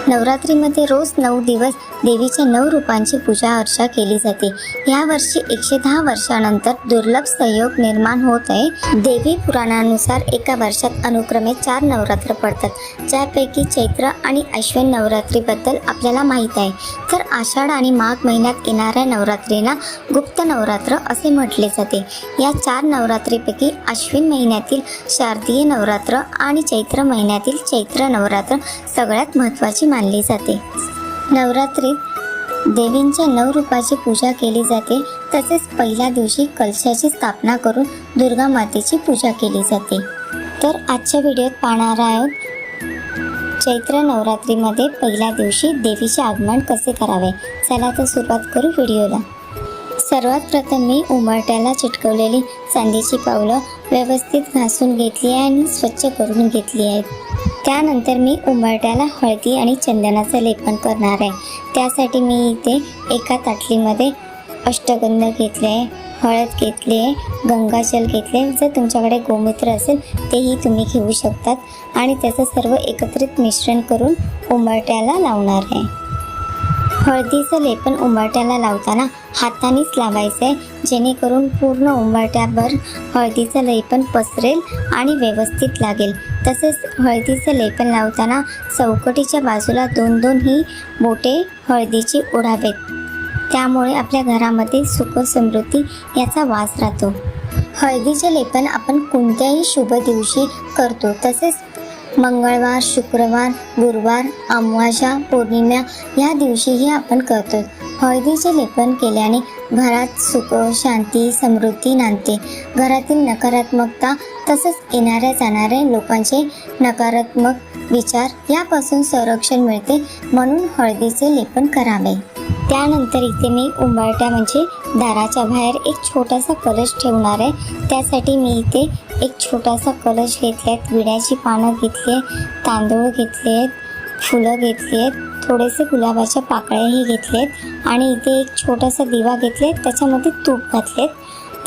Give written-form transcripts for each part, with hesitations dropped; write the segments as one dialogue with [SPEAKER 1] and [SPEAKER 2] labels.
[SPEAKER 1] नवरात्रीमध्ये रोज 9 दिवस देवीच्या 9 रूपांची पूजा अर्चा केली जाते। यावर्षी 110 वर्षानंतर दुर्लभ संयोग निर्माण होत आहे। देवी पुराणानुसार एका वर्षात अनुक्रमे 4 नवरात्र पडतात, ज्यापैकी चैत्र आणि अश्विन नवरात्रीबद्दल आपल्याला माहीत आहे। तर आषाढ आणि माघ महिन्यात येणाऱ्या नवरात्रीला गुप्त नवरात्र असे म्हटले जाते। या 4 नवरात्रीपैकी अश्विन महिन्यातील शारदीय नवरात्र आणि चैत्र महिन्यातील चैत्र नवरात्र सगळ्यात महत्त्वाची मानली जाते। नवरात्रीत देवींच्या 9 रूपाची पूजा केली जाते। तसेच पहिल्या दिवशी कलशाची स्थापना करून दुर्गा मातेची पूजा केली जाते। तर आजच्या व्हिडिओत पाहणार आहोत चैत्र नवरात्रीमध्ये पहिल्या दिवशी देवीचे आगमन कसे करावे। चला तर सुरुवात करू व्हिडिओला। सर्वात प्रथम मी उंबरठ्याला चिटकवलेली चांदीची पावलं व्यवस्थित घासून घेतली आहे आणि स्वच्छ करून घेतली आहेत। त्यानंतर मी उंबरठ्याला हळदी आणि चंदनाचं लेपन करणार आहे। त्यासाठी मी इथे एका ताटलीमध्ये अष्टगंध घेतले आहे, हळद घेतली आहे, गंगाजल घेतले, जर तुमच्याकडे गोमूत्र असेल तेही तुम्ही घेऊ शकतात आणि त्याचं सर्व एकत्रित मिश्रण करून उंबरठ्याला लावणार आहे। हळदीचं लेपन उंबरठ्याला लावताना हातानेच लावायचं आहे, जेणेकरून पूर्ण उंबरठ्याभर हळदीचं लेपन पसरेल आणि व्यवस्थित लागेल। तसेच हळदीचं लेपन लावताना चौकटीच्या बाजूला 2-2 ही बोटे हळदीची ओढावेत, त्यामुळे आपल्या घरामध्ये सुख समृद्धी याचा वास राहतो। हळदीचे लेपन आपण कोणत्याही शुभ दिवशी करतो, तसेच मंगळवार, शुक्रवार, गुरुवार, अमावास्या, पौर्णिमा या दिवशीही आपण करतो। हळदीचे लेपन केल्याने घरात सुख, शांती, समृद्धी नांदते। घरातील नकारात्मकता तसंच येणाऱ्या जाणाऱ्या लोकांचे नकारात्मक विचार यापासून संरक्षण मिळते, म्हणून हळदीचे लेपन करावे। त्यानंतर इथे मी उंबरठ्या म्हणजे दाराच्या बाहेर एक छोटासा कलश ठेवणार आहे। त्यासाठी मी इथे एक छोटासा कलश घेतला आहे, विड्याची पानं घेतली आहे, तांदूळ घेतले आहेत, फुलं घेतली आहेत, थोडेसे गुलाबाच्या पाकळ्याही घेतले आहेत आणि इथे एक छोटासा दिवा घेतले, त्याच्यामध्ये तूप घातले,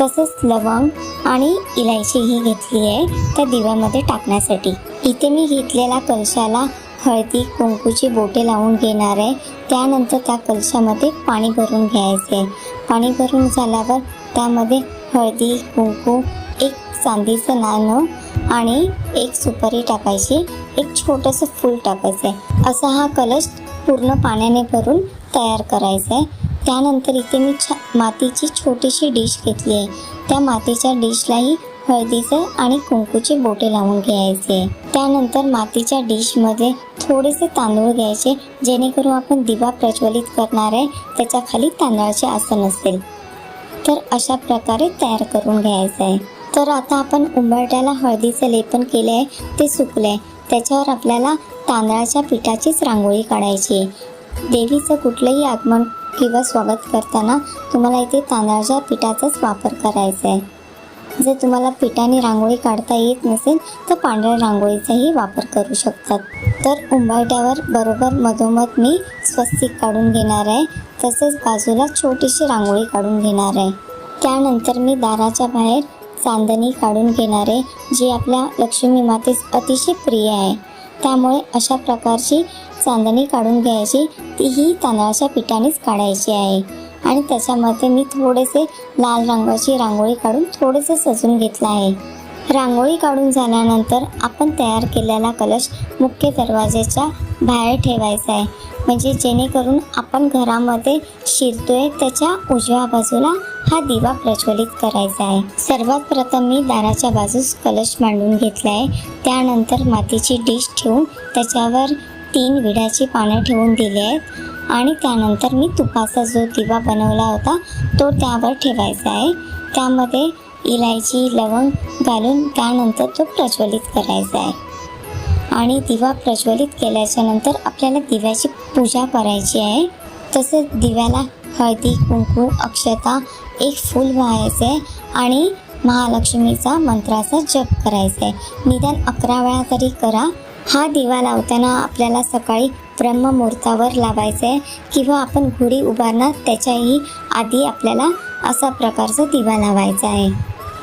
[SPEAKER 1] तसंच लवंग आणि इलायचीही घेतली आहे त्या दिव्यामध्ये टाकण्यासाठी। इथे मी घेतलेल्या कलशाला हळदी कुंकूची बोटे लावून घेणार आहे। त्यानंतर त्या कलशामध्ये पाणी भरून घ्यायचे आहे। पाणी भरून झाल्यावर त्यामध्ये हळदी, कुंकू, एक चांदीचं नाणं आणि एक सुपारी टाकायची, एक छोटंसं फूल टाकायचं आहे। असा हा कलश पूर्ण पाण्याने भरून तयार करायचा आहे। त्यानंतर इथे मी मातीची छोटीशी डिश घेतली आहे, त्या मातीच्या डिशलाही हळदीचं आणि कुंकूची बोटे लावून घ्यायचे। त्यानंतर मातीच्या डिशमध्ये थोडेसे तांदूळ घ्यायचे, जेणेकरून आपण दिवा प्रज्वलित करणार आहे त्याच्या खाली तांदळाचे आसन असेल। तर अशा प्रकारे तयार करून घ्यायचं आहे। तर आता आपण उंबरठ्याला हळदीचं लेपन केलं आहे, ते सुकलं आहे, त्याच्यावर आपल्याला तांदळाच्या पिठाचीच रांगोळी काढायची आहे। देवीचं कुठलंही आगमन किंवा स्वागत करताना तुम्हाला इथे तांदळाच्या पिठाचाच वापर करायचा आहे। जर तुम्हाला पिठाने रांगोळी काढता येत नसेल तर पांढऱ्या रांगोळीचाही वापर करू शकतात। तर उंबरठ्यावर बरोबर मधोमध मी स्वस्तिक काढून घेणार आहे, तसेच बाजूला छोटीशी रांगोळी काढून घेणार आहे। त्यानंतर मी दाराच्या बाहेर चांदणी काढून घेणार आहे, जी आपल्या लक्ष्मी मातेस अतिशय प्रिय आहे। त्यामुळे अशा प्रकारची चांदणी काढून घ्यायची, तीही तांदळाच्या पिठानेच काढायची आहे आणि त्याच्यामध्ये मी थोडेसे लाल रंगाची रांगोळी काढून थोडेसे सजून घेतलं आहे। रांगोळी काढून झाल्यानंतर आपण तयार केलेला कलश मुख्य दरवाजाच्या बाहेर ठेवायचा आहे, म्हणजे जेणेकरून आपण घरामध्ये शिरतोय त्याच्या उजव्या बाजूला हा दिवा प्रज्वलित करायचा आहे। सर्वात प्रथम मी दाराच्या बाजूस कलश मांडून घेतला आहे। त्यानंतर मातीची डिश ठेवून त्याच्यावर 3 विड्याची पानं ठेवून दिली आहेत आणि त्यानंतर मी तुपाचा जो दिवा बनवला होता तो त्यावर ठेवायचा आहे। त्यामध्ये इलायची, लवंग घालून त्यानंतर तो प्रज्वलित करायचा आहे आणि दिवा प्रज्वलित केल्याच्या नंतर आपल्याला दिव्याची पूजा करायची आहे। तसेच दिव्याला हळदी, कुंकू, अक्षता, एक फूल व्हायचे आहे आणि महालक्ष्मीचा मंत्राचा जप करायचा आहे। निदान 11 वेळा तरी करा। हा दिवा लावताना आपल्याला सकाळी ब्रह्ममुहूर्तावर लावायचा आहे किंवा आपण गुढी उभारणार त्याच्याही आधी आपल्याला असा प्रकारचा दिवा लावायचा आहे।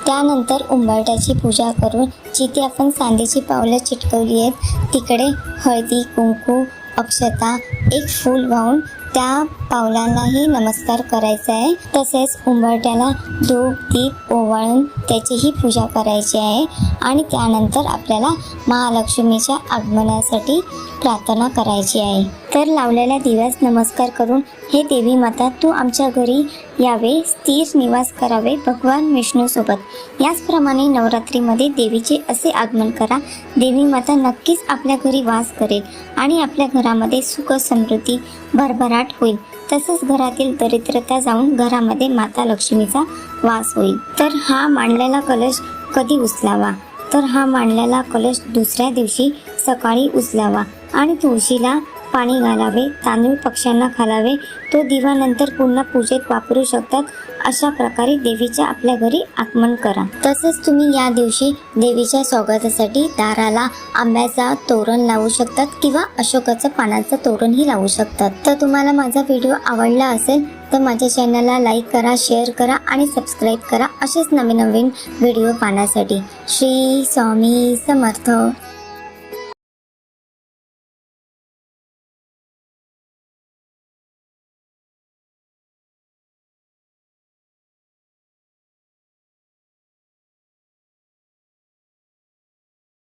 [SPEAKER 1] त्यानंतर उंबरठ्याची पूजा करून जिथे आपण चांदीची पावलं चिटकवली आहेत तिकडे हळदी, कुंकू, अक्षता, एक फूल वाहून त्या पावलांनाही नमस्कार करायचा आहे. तसेच उंबरट्याला धूप दीप ओवाळून त्याचीही पूजा करायची आहे. आणि त्यानंतर आपल्याला महालक्ष्मीच्या आगमनासाठी प्रार्थना करायची आहे. तर लावलेल्या दिव्यास नमस्कार करून, हे देवी माता तू आमच्या घरी यावे, स्थिर निवास करावे भगवान विष्णूसोबत. याचप्रमाणे नवरात्रीमध्ये देवीचे असे आगमन करा. देवी माता नक्कीच आपल्या घरी वास करेल आणि आपल्या घरामध्ये सुख समृद्धी भरभराट होईल. तसेच घरातील दरिद्रता जाऊन घरामध्ये माता लक्ष्मीचा वास होईल. तर हा मांडलेला कलश कधी उचलावा? तर हा मांडलेला कलश दुसऱ्या दिवशी सकाळी उचलावा आणि तुळशीला पाणी घालावे, तांदूळ पक्ष्यांना घालावे. तो दिवा नंतर पुन्हा पूजेत वापरू शकतात. अशा प्रकारे देवीच्या आपल्या घरी आगमन करा. तसेच तुम्ही या दिवशी देवीच्या स्वागतासाठी दाराला आंब्याचा तोरण लावू शकतात किंवा अशोकाचं पानाचं तोरणही लावू शकतात. तर तुम्हाला माझा व्हिडिओ आवडला असेल तर माझ्या चॅनलला लाईक करा, शेअर करा आणि सबस्क्राईब करा असेच नवीन नवीन व्हिडिओ पाहण्यासाठी. श्री स्वामी समर्थ.